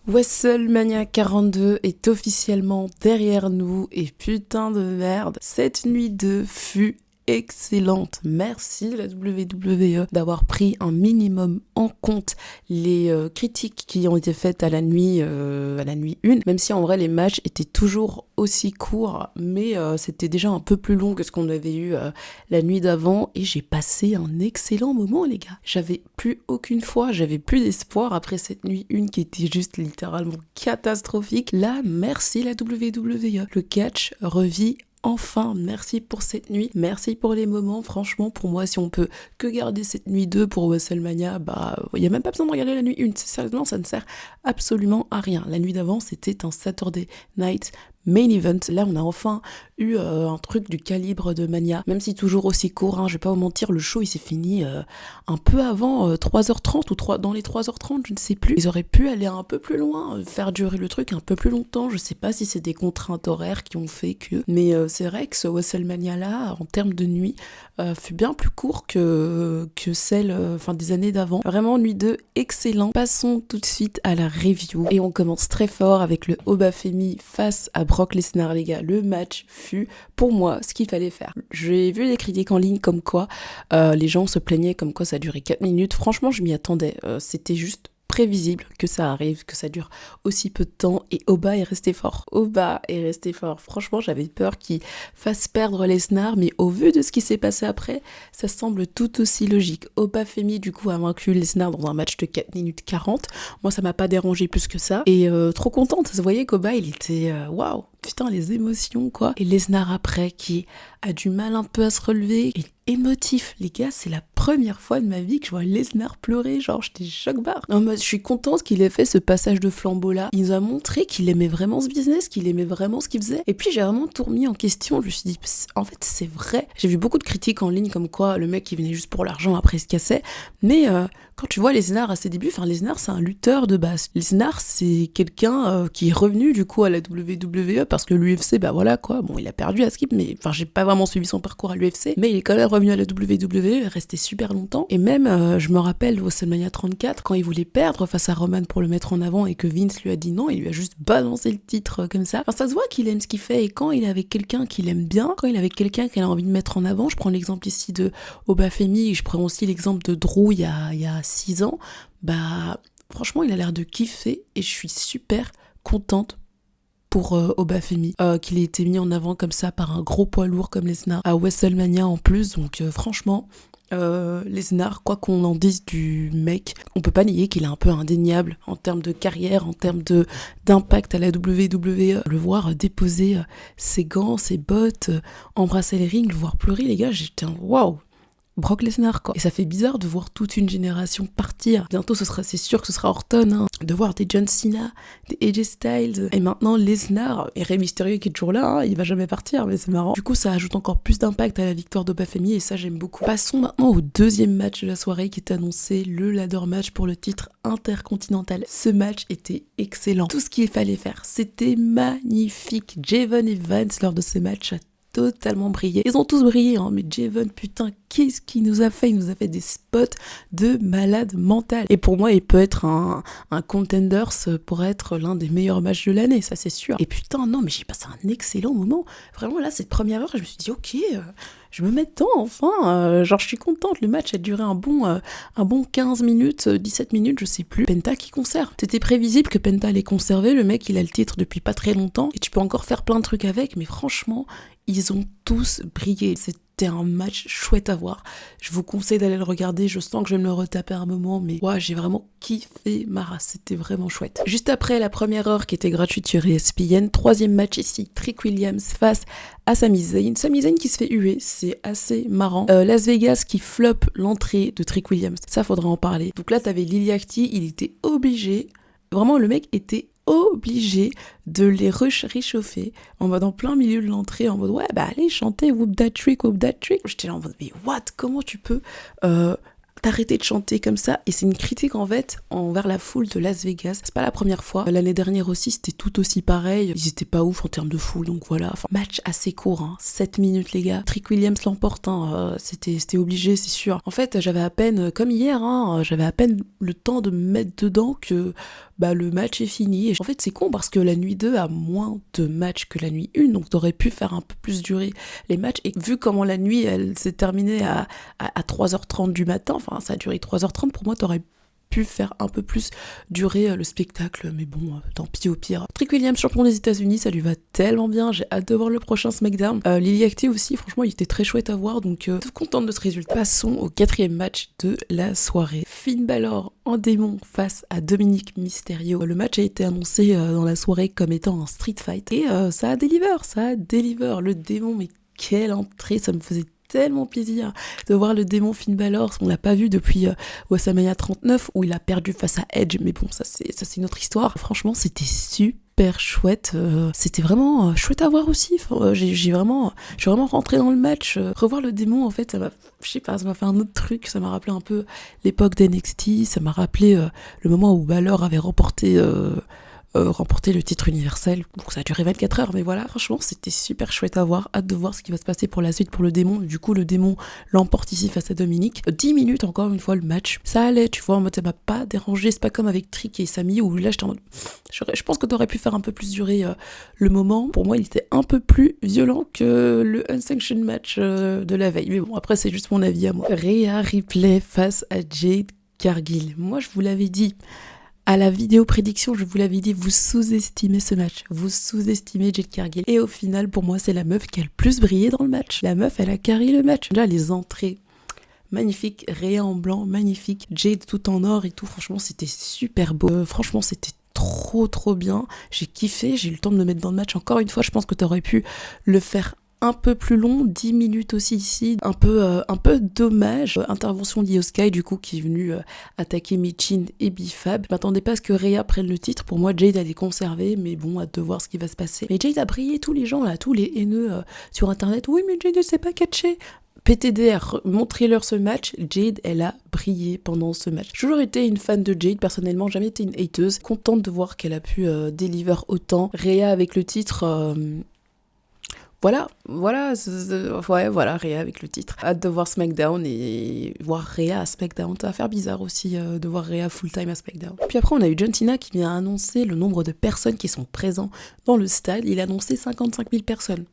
WrestleMania 42 est officiellement derrière nous et putain de merde, cette nuit 2 fut excellente. Merci la WWE d'avoir pris un minimum en compte les critiques qui ont été faites à la nuit 1, même si en vrai les matchs étaient toujours aussi courts, mais c'était déjà un peu plus long que ce qu'on avait eu la nuit d'avant et j'ai passé un excellent moment les gars. J'avais plus d'espoir après cette nuit 1 qui était juste littéralement catastrophique. Là, merci la WWE. Le catch revit enfin, merci pour cette nuit, merci pour les moments, franchement pour moi si on peut que garder cette nuit 2 pour WrestleMania, il n'y a même pas besoin de regarder la nuit 1, sérieusement ça ne sert absolument à rien. La nuit d'avant c'était un Saturday Night Main Event, là on a enfin eu un truc du calibre de Mania, même si toujours aussi court, je vais pas vous mentir, le show il s'est fini un peu avant 3h30 ou dans les 3h30, je ne sais plus. Ils auraient pu aller un peu plus loin, faire durer le truc un peu plus longtemps, je sais pas si c'est des contraintes horaires qui ont fait que... Mais c'est vrai que ce WrestleMania là, en termes de nuit, fut bien plus court que celle des années d'avant. Vraiment, nuit 2, excellent. Passons tout de suite à la review. Et on commence très fort avec le Obafemi face à Brock Lesnar, les gars. Le match fut, pour moi, ce qu'il fallait faire. J'ai vu des critiques en ligne comme quoi les gens se plaignaient comme quoi ça durait 4 minutes. Franchement, je m'y attendais. C'était juste prévisible que ça arrive, que ça dure aussi peu de temps, et Oba est resté fort. Franchement, j'avais peur qu'il fasse perdre Lesnar, mais au vu de ce qui s'est passé après, ça semble tout aussi logique. Obafemi, du coup, a vaincu Lesnar dans un match de 4 minutes 40. Moi, ça m'a pas dérangé plus que ça. Et trop contente, ça se voyait qu'Oba, il était waouh, putain, les émotions, quoi. Et Lesnar après, qui a du mal un peu à se relever, et émotif, les gars, c'est la première fois de ma vie que je vois Lesnar pleurer, genre j'étais choc-barre. Je suis contente qu'il ait fait ce passage de flambeau là. Il nous a montré qu'il aimait vraiment ce business, qu'il aimait vraiment ce qu'il faisait. Et puis j'ai vraiment tout remis en question. Je me suis dit, en fait c'est vrai. J'ai vu beaucoup de critiques en ligne comme quoi le mec il venait juste pour l'argent, après il se cassait. Mais quand tu vois Lesnar à ses débuts, Lesnar c'est un lutteur de base. Lesnar c'est quelqu'un qui est revenu du coup à la WWE parce que l'UFC, voilà quoi. Bon, il a perdu à Skip, mais j'ai pas vraiment suivi son parcours à l'UFC, mais il est quand même revenu à la WWE, il est resté super longtemps. Et même, je me rappelle de WrestleMania 34, quand il voulait perdre face à Roman pour le mettre en avant et que Vince lui a dit non, il lui a juste balancé le titre comme ça. Ça se voit qu'il aime ce qu'il fait, et quand il est avec quelqu'un qu'il aime bien, quand il est avec quelqu'un qu'il a envie de mettre en avant, je prends l'exemple ici de Obafemi, et je prends aussi l'exemple de Drew il y a 6 ans, franchement il a l'air de kiffer, et je suis super contente pour Obafemi, qu'il ait été mis en avant comme ça par un gros poids lourd comme Lesnar à WrestleMania en plus, donc franchement Lesnar, quoi qu'on en dise du mec, on peut pas nier qu'il est un peu indéniable en termes de carrière, en termes d'impact à la WWE. Le voir déposer ses gants, ses bottes, embrasser les rings, le voir pleurer, les gars, j'étais waouh, Brock Lesnar quoi. Et ça fait bizarre de voir toute une génération partir. Bientôt c'est sûr que ce sera Orton, de voir des John Cena, des AJ Styles, et maintenant Lesnar, et Rey Mysterio qui est toujours là, il va jamais partir, mais c'est marrant. Du coup ça ajoute encore plus d'impact à la victoire d'Obafemi, et ça j'aime beaucoup. Passons maintenant au deuxième match de la soirée qui est annoncé, le ladder match pour le titre intercontinental. Ce match était excellent. Tout ce qu'il fallait faire, c'était magnifique. Javon et Vance lors de ce match totalement brillé. Ils ont tous brillé, mais Javon, putain, qu'est-ce qu'il nous a fait? Il nous a fait des spots de malade mental. Et pour moi, il peut être un contenders pour être l'un des meilleurs matchs de l'année, ça c'est sûr. Et putain, non, mais j'ai passé un excellent moment. Vraiment, là, cette première heure, je me suis dit, ok, je me mets dedans, enfin. Je suis contente. Le match a duré un bon 15 minutes, 17 minutes, je sais plus. Penta qui conserve. C'était prévisible que Penta allait conserver. Le mec, il a le titre depuis pas très longtemps. Et tu peux encore faire plein de trucs avec, mais franchement, ils ont tous brillé. C'était un match chouette à voir. Je vous conseille d'aller le regarder. Je sens que je vais me le retaper un moment, mais j'ai vraiment kiffé ma race. C'était vraiment chouette. Juste après la première heure qui était gratuite sur ESPN, troisième match ici, Trick Williams face à Sami Zayn. Sami Zayn qui se fait huer, c'est assez marrant. Las Vegas qui floppe l'entrée de Trick Williams. Ça, faudra en parler. Donc là, t'avais Liliacti, il était obligé. Vraiment, le mec était obligé de les réchauffer en mode en plein milieu de l'entrée, en mode allez chanter whoop that trick. J'étais là en mode mais what, comment tu peux t'arrêter de chanter comme ça? Et c'est une critique en fait envers la foule de Las Vegas. C'est pas la première fois. L'année dernière aussi c'était tout aussi pareil. Ils étaient pas ouf en termes de foule, donc voilà. Match assez court, 7 minutes les gars. Trick Williams l'emporte, c'était obligé, c'est sûr. En fait j'avais à peine, comme hier, j'avais à peine le temps de me mettre dedans que le match est fini. Et en fait, c'est con parce que la nuit 2 a moins de matchs que la nuit 1, donc t'aurais pu faire un peu plus durer les matchs. Et vu comment la nuit, elle s'est terminée à 3h30 du matin, enfin, ça a duré 3h30, pour moi, t'aurais pu faire un peu plus durer le spectacle, mais bon, tant pis au pire. Trick Williams, champion des États-Unis, ça lui va tellement bien, j'ai hâte de voir le prochain SmackDown. Lily Acté aussi, franchement, il était très chouette à voir, donc toute contente de ce résultat. Passons au 4e match de la soirée. Finn Balor en démon face à Dominic Mysterio. Le match a été annoncé dans la soirée comme étant un street fight, et ça a deliver. Le démon, mais quelle entrée, ça me faisait tellement plaisir de voir le démon Finn Balor. On l'a pas vu depuis WrestleMania 39 où il a perdu face à Edge, mais bon, ça c'est une autre histoire. Franchement, c'était super chouette, c'était vraiment chouette à voir aussi. Enfin, je suis vraiment rentrée dans le match. Revoir le démon, en fait, ça m'a fait un autre truc. Ça m'a rappelé un peu l'époque d'NXT. Ça m'a rappelé le moment où Balor avait remporté le titre universel. Bon, ça a duré 24 heures, mais voilà, franchement, c'était super chouette à voir. Hâte de voir ce qui va se passer pour la suite pour le démon. Du coup, le démon l'emporte ici face à Dominique. 10 minutes, encore une fois, le match. Ça allait, tu vois, en mode, ça m'a pas dérangé. C'est pas comme avec Trick et Sami où là, j'étais en mode, je pense que t'aurais pu faire un peu plus durer le moment. Pour moi, il était un peu plus violent que le Unsanctioned match de la veille. Mais bon, après, c'est juste mon avis à moi. Rhea Ripley face à Jade Cargill. Moi, je vous l'avais dit. À la vidéo prédiction, je vous l'avais dit, vous sous-estimez ce match. Vous sous-estimez Jade Cargill. Et au final, pour moi, c'est la meuf qui a le plus brillé dans le match. La meuf, elle a carré le match. Là, les entrées, magnifiques. Rhea en blanc, magnifique. Jade tout en or et tout. Franchement, c'était super beau. Franchement, c'était trop bien. J'ai kiffé. J'ai eu le temps de me mettre dans le match. Encore une fois, je pense que t'aurais pu le faire un peu plus long, 10 minutes aussi ici, un peu dommage. Intervention d'Io Sky du coup qui est venu attaquer Michin et Bifab. Je m'attendais pas à ce que Rhea prenne le titre. Pour moi, Jade allait conserver, mais bon, hâte de voir ce qui va se passer. Mais Jade a brillé, tous les gens là, tous les haineux sur internet. Oui, mais Jade ne sait pas catcher. PTDR, montrez-leur ce match. Jade, elle a brillé pendant ce match. J'ai toujours été une fan de Jade, personnellement, jamais été une hateuse. Contente de voir qu'elle a pu deliver autant. Rhea avec le titre. Voilà, Rhea avec le titre. Hâte de voir SmackDown et voir Rhea à SmackDown. Ça va faire bizarre aussi de voir Rhea full-time à SmackDown. Puis après, on a eu John Cena qui vient annoncer le nombre de personnes qui sont présentes dans le stade. Il a annoncé 55 000 personnes.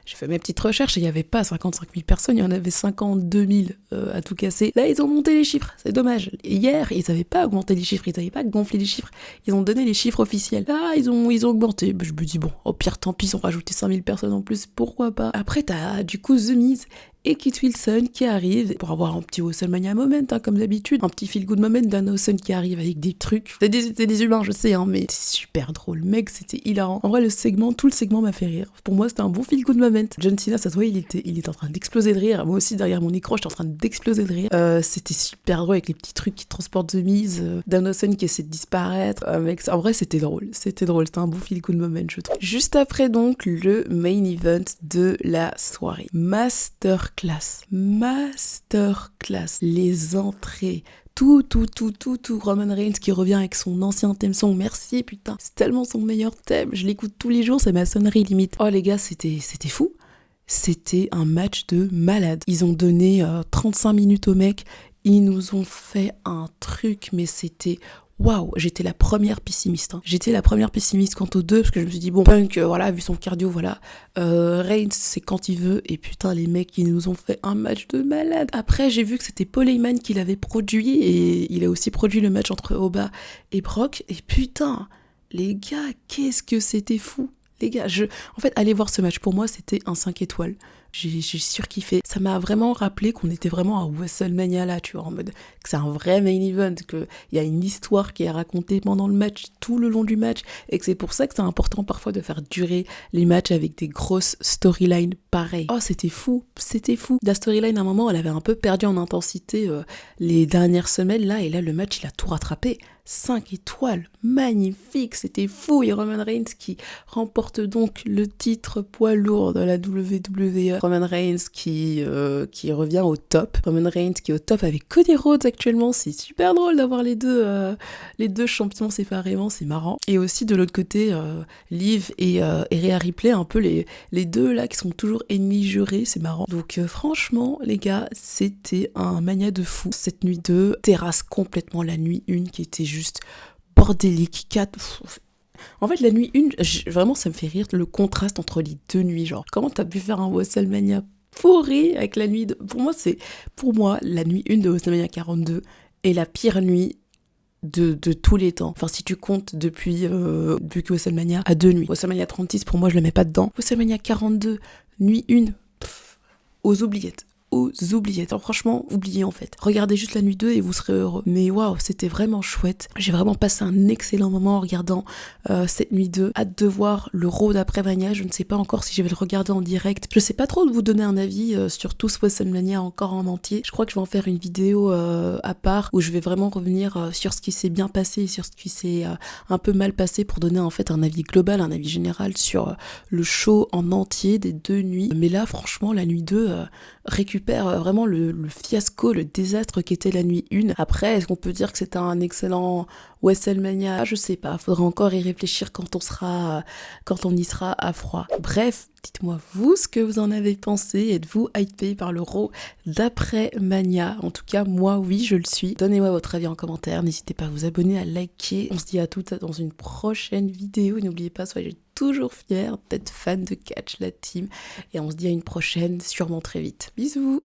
J'ai fait mes petites recherches et il n'y avait pas 55 000 personnes, il y en avait 52 000 à tout casser. Là, ils ont monté les chiffres, c'est dommage. Hier, ils n'avaient pas augmenté les chiffres, ils n'avaient pas gonflé les chiffres, ils ont donné les chiffres officiels. Là, ils ont augmenté. Je me dis, bon, au pire, tant pis, ils ont rajouté 5 000 personnes en plus, pourquoi pas. Après, t'as du coup The Miz et Kit Wilson qui arrive pour avoir un petit WrestleMania moment, comme d'habitude, un petit feel-good moment d'un Awesome qui arrive avec des trucs. C'est des humains, je sais, mais c'est super drôle, mec, c'était hilarant. En vrai, tout le segment m'a fait rire. Pour moi, c'était un bon feel-good moment. John Cena, ça se voit, il était en train d'exploser de rire. Moi aussi, derrière mon écran, j'étais en train d'exploser de rire. C'était super drôle avec les petits trucs qui transportent The Miz, Dan Awesome qui essaie de disparaître. Mec, en vrai, c'était drôle, c'était un bon feel-good moment, je trouve. Juste après, donc, le main event de la soirée. Masterclass, les entrées, tout, Roman Reigns qui revient avec son ancien thème song, merci putain, c'est tellement son meilleur thème, je l'écoute tous les jours, c'est ma sonnerie limite. Oh les gars, c'était fou, c'était un match de malade. Ils ont donné 35 minutes au mec, ils nous ont fait un truc, mais c'était... Waouh, j'étais la première pessimiste. J'étais la première pessimiste quant aux deux, parce que je me suis dit, bon, Punk, voilà, vu son cardio, voilà. Reigns, c'est quand il veut, et putain, les mecs, ils nous ont fait un match de malade. Après, j'ai vu que c'était Paul Heyman qui l'avait produit, et il a aussi produit le match entre Oba et Brock, et putain, les gars, qu'est-ce que c'était fou. Les gars, en fait, aller voir ce match, pour moi, c'était un 5 étoiles. J'ai surkiffé. Ça m'a vraiment rappelé qu'on était vraiment à WrestleMania là, tu vois, en mode que c'est un vrai main event, qu'il y a une histoire qui est racontée pendant le match, tout le long du match, et que c'est pour ça que c'est important parfois de faire durer les matchs avec des grosses storylines pareilles. Oh, c'était fou. La storyline, à un moment, elle avait un peu perdu en intensité les dernières semaines là, et là, le match, il a tout rattrapé. 5 étoiles, magnifique, c'était fou. Et Roman Reigns qui remporte donc le titre poids lourd de la WWE. Roman Reigns qui revient au top. Roman Reigns qui est au top avec Cody Rhodes actuellement. C'est super drôle d'avoir les deux champions séparément, c'est marrant. Et aussi de l'autre côté, Liv et Rhea Ripley, un peu les deux là qui sont toujours ennemis jurés, c'est marrant. Donc franchement, les gars, c'était un mania de fou. Cette nuit 2 terrasse complètement la nuit 1 qui était juste bordélique, en fait, la nuit 1, vraiment, ça me fait rire le contraste entre les deux nuits. Genre, comment t'as pu faire un WrestleMania pourri avec la nuit de... Pour moi, la nuit 1 de WrestleMania 42 est la pire nuit de tous les temps. Enfin, si tu comptes depuis que WrestleMania a 2 nuits. WrestleMania 36, pour moi, je le mets pas dedans. WrestleMania 42, nuit 1, aux oubliettes. Alors, franchement, oubliez en fait. Regardez juste la nuit 2 et vous serez heureux. Mais waouh, c'était vraiment chouette. J'ai vraiment passé un excellent moment en regardant cette nuit 2. Hâte de voir le Raw d'après Mania. Je ne sais pas encore si je vais le regarder en direct. Je sais pas trop de vous donner un avis sur tout ce WrestleMania encore en entier. Je crois que je vais en faire une vidéo à part où je vais vraiment revenir sur ce qui s'est bien passé et sur ce qui s'est un peu mal passé pour donner en fait un avis global, un avis général sur le show en entier des 2 nuits. Mais là, franchement, la nuit 2 récupère vraiment le fiasco, le désastre qu'était la nuit 1. Après, est-ce qu'on peut dire que c'était un excellent WrestleMania? Je sais pas, faudra encore y réfléchir quand on y sera à froid. Bref, dites-moi vous ce que vous en avez pensé. Êtes-vous hypé par le Raw d'après Mania? En tout cas, moi oui, je le suis. Donnez-moi votre avis en commentaire, n'hésitez pas à vous abonner, à liker. On se dit à toutes dans une prochaine vidéo. N'oubliez pas, soyez toujours fiers d'être fan de catch, la team. Et on se dit à une prochaine, sûrement très vite. Bisous!